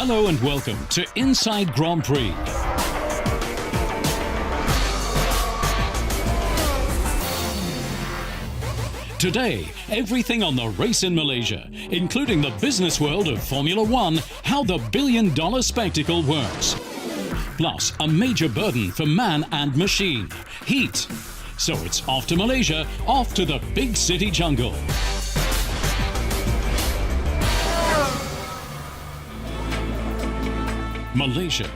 Hello and welcome to Inside Grand Prix. Today, everything on the race in Malaysia, including the business world of Formula One, how the billion-dollar spectacle works. Plus, a major burden for man and machine, heat. So it's off to Malaysia, off to the big city jungle. Malaysia,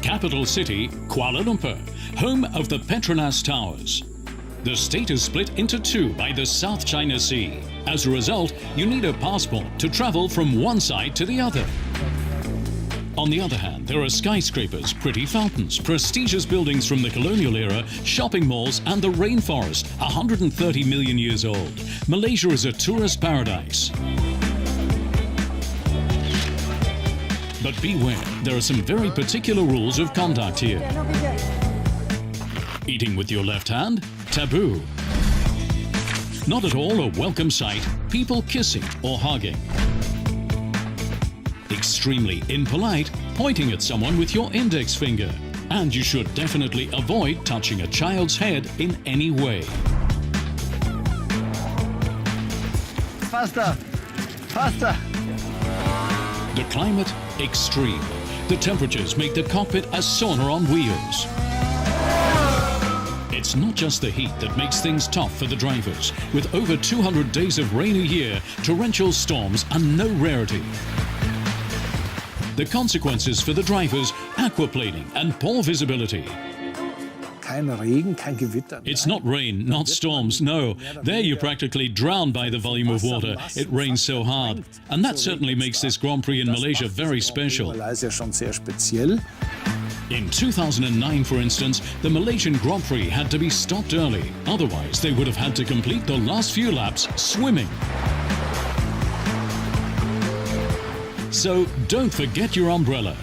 capital city Kuala Lumpur, home of the Petronas Towers. The state is split into two by the South China Sea. As a result, you need a passport to travel from one side to the other. On the other hand, there are skyscrapers, pretty fountains, prestigious buildings from the colonial era, shopping malls and the rainforest, 130 million years old. Malaysia is a tourist paradise. But beware, there are some very particular rules of conduct here. Eating with your left hand? Taboo. Not at all a welcome sight, people kissing or hugging. Extremely impolite, pointing at someone with your index finger. And you should definitely avoid touching a child's head in any way. Faster! Faster! The climate, extreme. The temperatures make the cockpit a sauna on wheels. It's not just the heat that makes things tough for the drivers. With over 200 days of rain a year, torrential storms are no rarity. The consequences for the drivers, aquaplaning and poor visibility. It's not rain, not storms, no. There you're practically drowned by the volume of water. It rains so hard. And that certainly makes this Grand Prix in Malaysia very special. In 2009, for instance, the Malaysian Grand Prix had to be stopped early. Otherwise, they would have had to complete the last few laps swimming. So don't forget your umbrella.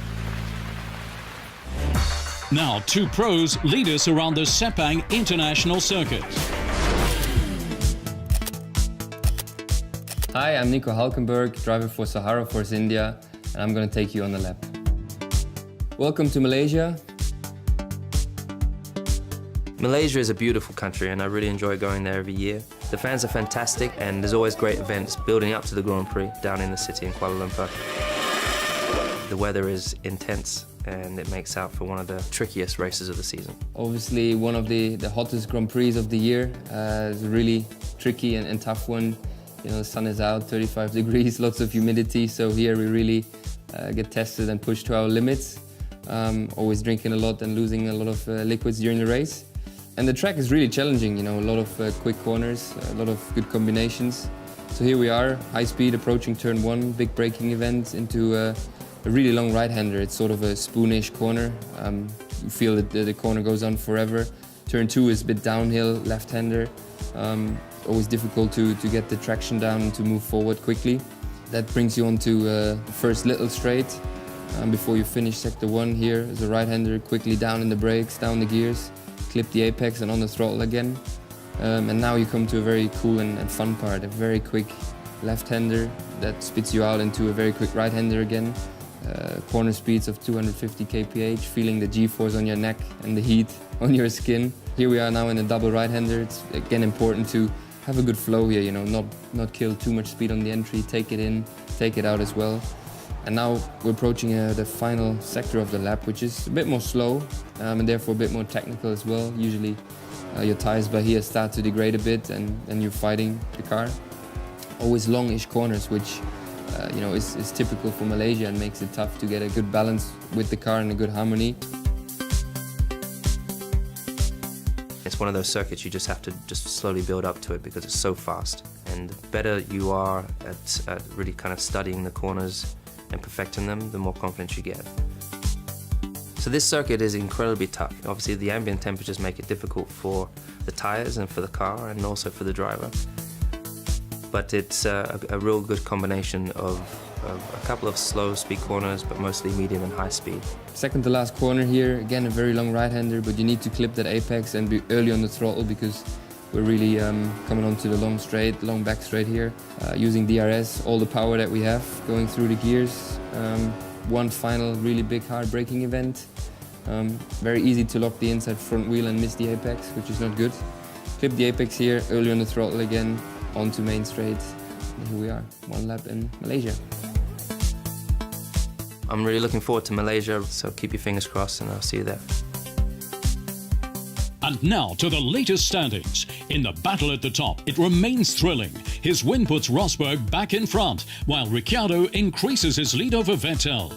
Now, two pros lead us around the Sepang International Circuit. Hi, I'm Nico Halkenberg, driver for Sahara Force India, and I'm going to take you on the lap. Welcome to Malaysia. Malaysia is a beautiful country and I really enjoy going there every year. The fans are fantastic and there's always great events building up to the Grand Prix down in the city in Kuala Lumpur. The weather is intense and it makes out for one of the trickiest races of the season. Obviously one of the hottest Grand Prix of the year. It's a really tricky and tough one. You know, the sun is out, 35 degrees, lots of humidity, so here we really get tested and pushed to our limits. Always drinking a lot and losing a lot of liquids during the race. And the track is really challenging, you know, a lot of quick corners, a lot of good combinations. So here we are, high speed, approaching turn one, big braking event into a really long right-hander. It's sort of a spoonish corner. You feel that the corner goes on forever. Turn two is a bit downhill, left-hander. Always difficult to get the traction down and to move forward quickly. That brings you onto the first little straight. Before you finish sector one here, as a right-hander, quickly down in the brakes, down the gears, clip the apex and on the throttle again. And now you come to a very cool and fun part, a very quick left-hander that spits you out into a very quick right-hander again. Corner speeds of 250 kph, feeling the G-force on your neck and the heat on your skin. Here we are now in a double right-hander. It's again important to have a good flow here, you know, not kill too much speed on the entry, take it in, take it out as well. And now we're approaching the final sector of the lap, which is a bit more slow and therefore a bit more technical as well. Usually your tires by here start to degrade a bit and you're fighting the car. Always longish corners, which you know, is typical for Malaysia and makes it tough to get a good balance with the car and a good harmony. It's one of those circuits you just have to slowly build up to it because it's so fast. And the better you are at really kind of studying the corners and perfecting them, the more confidence you get. So this circuit is incredibly tough. Obviously the ambient temperatures make it difficult for the tires and for the car and also for the driver. But it's a real good combination of a couple of slow speed corners, but mostly medium and high speed. Second to last corner here, again a very long right-hander, but you need to clip that apex and be early on the throttle because we're really coming onto the long back straight here, using DRS, all the power that we have going through the gears. one final really big hard braking event. Very easy to lock the inside front wheel and miss the apex, which is not good. Clip the apex here, early on the throttle again, onto main straight. And here we are, one lap in Malaysia. I'm really looking forward to Malaysia, so keep your fingers crossed and I'll see you there. And now to the latest standings. In the battle at the top, it remains thrilling. His win puts Rosberg back in front, while Ricciardo increases his lead over Vettel.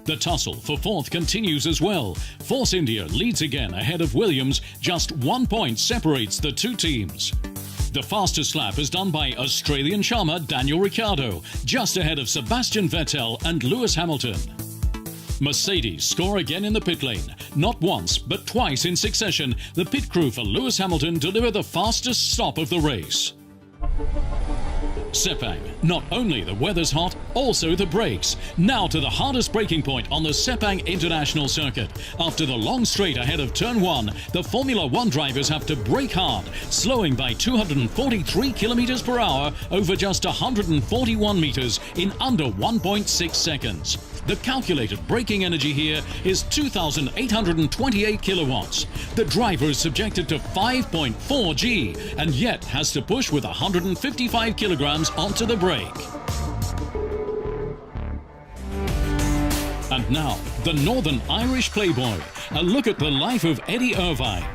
The tussle for fourth continues as well. Force India leads again ahead of Williams. Just 1 point separates the two teams. The fastest lap is done by Australian charmer Daniel Ricciardo, just ahead of Sebastian Vettel and Lewis Hamilton. Mercedes score again in the pit lane. Not once, but twice in succession, the pit crew for Lewis Hamilton deliver the fastest stop of the race. Sepang, not only the weather's hot, also the brakes. Now to the hardest braking point on the Sepang International Circuit. After the long straight ahead of turn 1, the Formula 1 drivers have to brake hard, slowing by 243 kilometers per hour over just 141 meters in under 1.6 seconds. The calculated braking energy here is 2,828 kilowatts. The driver is subjected to 5.4 G and yet has to push with 155 kilograms onto the brake. And now, the Northern Irish playboy. A look at the life of Eddie Irvine.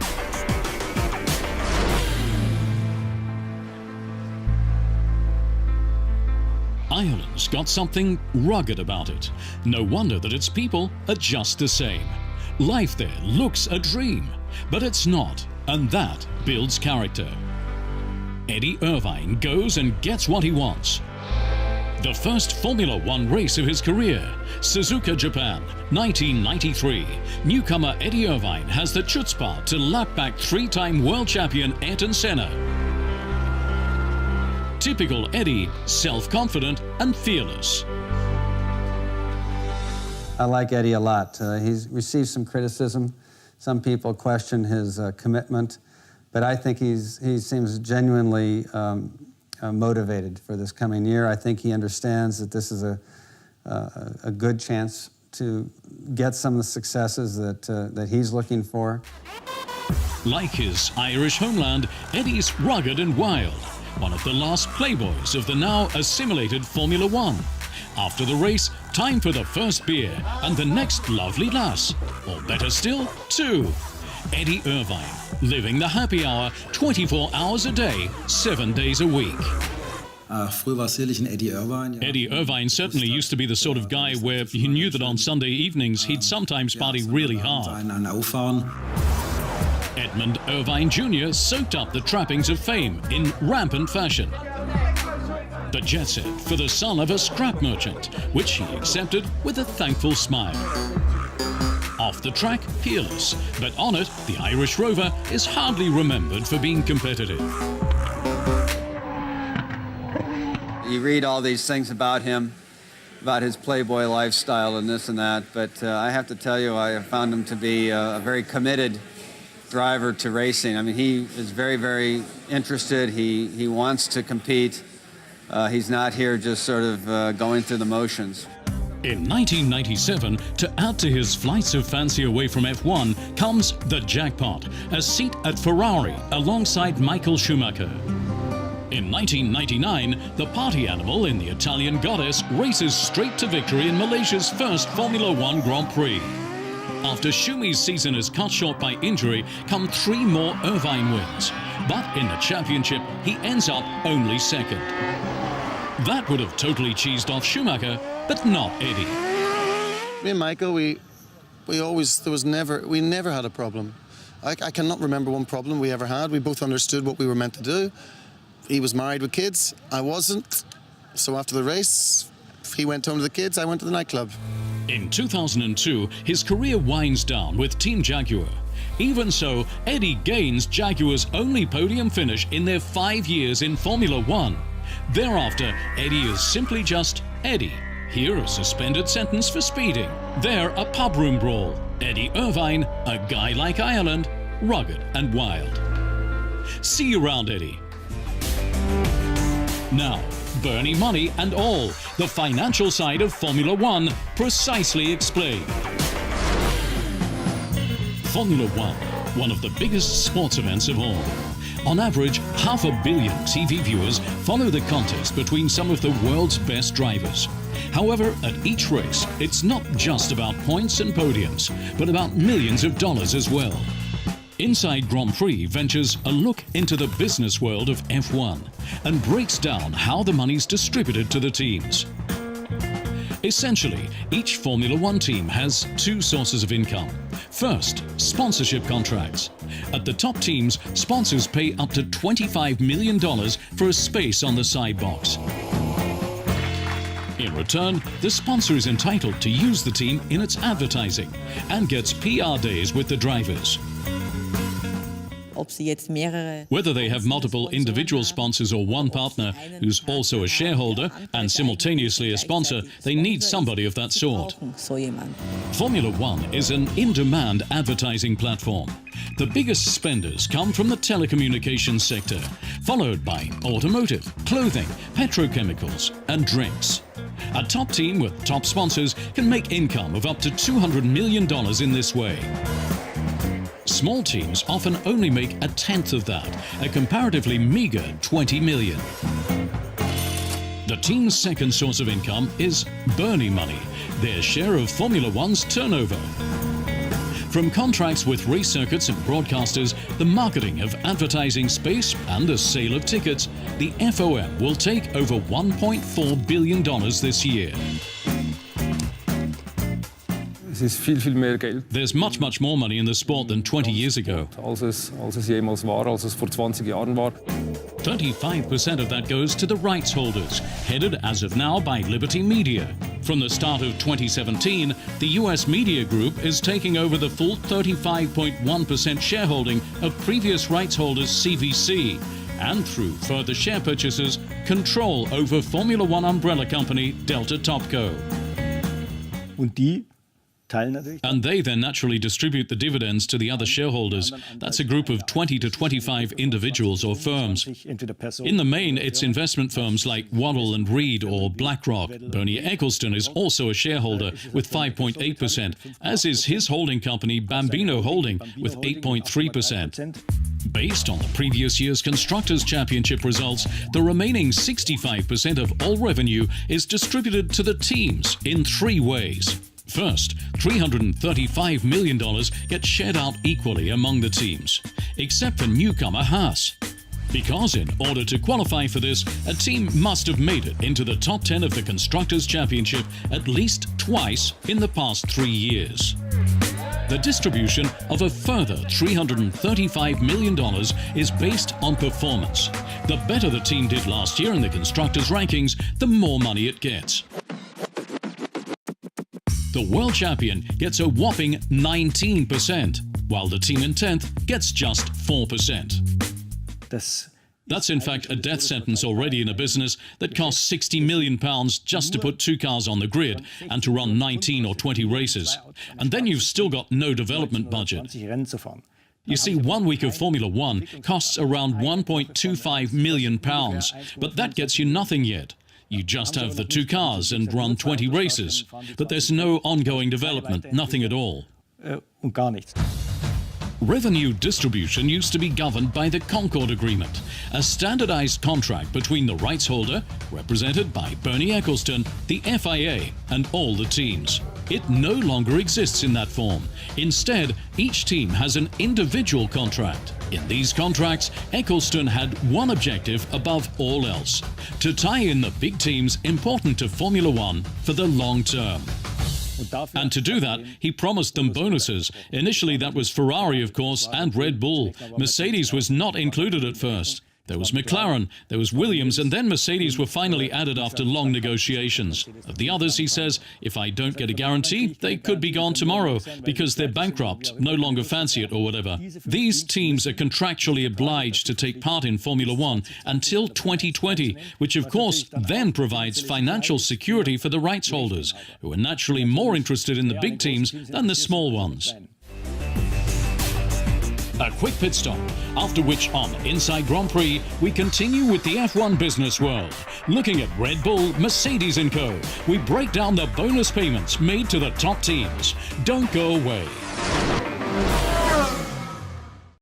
Ireland's got something rugged about it. No wonder that its people are just the same. Life there looks a dream, but it's not, and that builds character. Eddie Irvine goes and gets what he wants. The first Formula 1 race of his career, Suzuka, Japan, 1993. Newcomer Eddie Irvine has the chutzpah to lap back three-time world champion Ayrton Senna. Typical Eddie, self-confident and fearless. I like Eddie a lot. He's received some criticism. Some people question his commitment, but I think he seems genuinely motivated for this coming year. I think he understands that this is a good chance to get some of the successes that he's looking for. Like his Irish homeland, Eddie's rugged and wild. One of the last playboys of the now assimilated Formula 1. After the race, time for the first beer and the next lovely lass. Or better still, two. Eddie Irvine, living the happy hour 24 hours a day, 7 days a week. Eddie Irvine certainly used to be the sort of guy where you knew that on Sunday evenings he'd sometimes party really hard. Edmund Irvine Jr. soaked up the trappings of fame in rampant fashion. The jet set for the son of a scrap merchant, which he accepted with a thankful smile. Off the track, peerless, but on it, the Irish rover is hardly remembered for being competitive. You read all these things about him, about his playboy lifestyle and this and that, but I have to tell you, I have found him to be a very committed driver to racing. I mean, he is very, very interested. He wants to compete. He's not here just sort of going through the motions. In 1997, to add to his flights of fancy away from F1, comes the jackpot, a seat at Ferrari alongside Michael Schumacher. In 1999, the party animal in the Italian goddess races straight to victory in Malaysia's first Formula 1 Grand Prix. After Schumi's season is cut short by injury, come 3 more Irvine wins. But in the championship, he ends up only second. That would have totally cheesed off Schumacher, but not Eddie. Me and Michael, we never had a problem. I cannot remember one problem we ever had. We both understood what we were meant to do. He was married with kids, I wasn't. So after the race, he went home to the kids, I went to the nightclub. In 2002, his career winds down with Team Jaguar. Even so, Eddie gains Jaguar's only podium finish in their 5 years in Formula 1. Thereafter, Eddie is simply just Eddie. Here, a suspended sentence for speeding. There, a pub room brawl. Eddie Irvine, a guy like Ireland, rugged and wild. See you around, Eddie. Now, Bernie money and all, the financial side of Formula One, precisely explained. Formula One of the biggest sports events of all. On average, 500 million TV viewers follow the contest between some of the world's best drivers. However, at each race, it's not just about points and podiums, but about millions of dollars as well. Inside Grand Prix ventures a look into the business world of F1 and breaks down how the money's distributed to the teams. Essentially, each Formula One team has two sources of income. First, sponsorship contracts. At the top teams, sponsors pay up to $25 million for a space on the side box. In return, the sponsor is entitled to use the team in its advertising and gets PR days with the drivers. Whether they have multiple individual sponsors or one partner who's also a shareholder and simultaneously a sponsor, they need somebody of that sort. Formula One is an in-demand advertising platform. The biggest spenders come from the telecommunications sector, followed by automotive, clothing, petrochemicals, and drinks. A top team with top sponsors can make income of up to $200 million in this way. Small teams often only make a tenth of that, a comparatively meager $20 million. The team's second source of income is Bernie money, their share of Formula One's turnover. From contracts with race circuits and broadcasters, the marketing of advertising space and the sale of tickets, the FOM will take over $1.4 billion this year. There's much more money in the sport than 20 years ago. 35% of that goes to the rights holders, headed as of now by Liberty Media. From the start of 2017, the US Media Group is taking over the full 35.1% shareholding of previous rights holders CVC, and through further share purchases, control over Formula One umbrella company Delta Topco. And they then naturally distribute the dividends to the other shareholders. That's a group of 20 to 25 individuals or firms. In the main, it's investment firms like Waddell & Reed or BlackRock. Bernie Ecclestone is also a shareholder with 5.8%, as is his holding company Bambino Holding with 8.3%. Based on the previous year's Constructors' Championship results, the remaining 65% of all revenue is distributed to the teams in three ways. First, $335 million gets shared out equally among the teams, except for newcomer Haas. Because in order to qualify for this, a team must have made it into the top 10 of the Constructors' Championship at least twice in the past 3 years. The distribution of a further $335 million is based on performance. The better the team did last year in the Constructors' rankings, the more money it gets. The world champion gets a whopping 19%, while the team in 10th gets just 4%. That's in fact a death sentence already in a business that costs £60 million just to put two cars on the grid and to run 19 or 20 races. And then you've still got no development budget. You see, 1 week of Formula One costs around £1.25 million, but that gets you nothing yet. You just have the two cars and run 20 races, but there's no ongoing development, nothing at all. Revenue distribution used to be governed by the Concord Agreement, a standardized contract between the rights holder, represented by Bernie Ecclestone, the FIA, and all the teams. It no longer exists in that form. Instead, each team has an individual contract. In these contracts, Ecclestone had one objective above all else: to tie in the big teams important to Formula One for the long term. And to do that, he promised them bonuses. Initially, that was Ferrari, of course, and Red Bull. Mercedes was not included at first. There was McLaren, there was Williams, and then Mercedes were finally added after long negotiations. Of the others, he says, if I don't get a guarantee, they could be gone tomorrow because they're bankrupt, no longer fancy it or whatever. These teams are contractually obliged to take part in Formula One until 2020, which of course then provides financial security for the rights holders, who are naturally more interested in the big teams than the small ones. A quick pit stop, after which on Inside Grand Prix, we continue with the F1 business world. Looking at Red Bull, Mercedes & Co., we break down the bonus payments made to the top teams. Don't go away.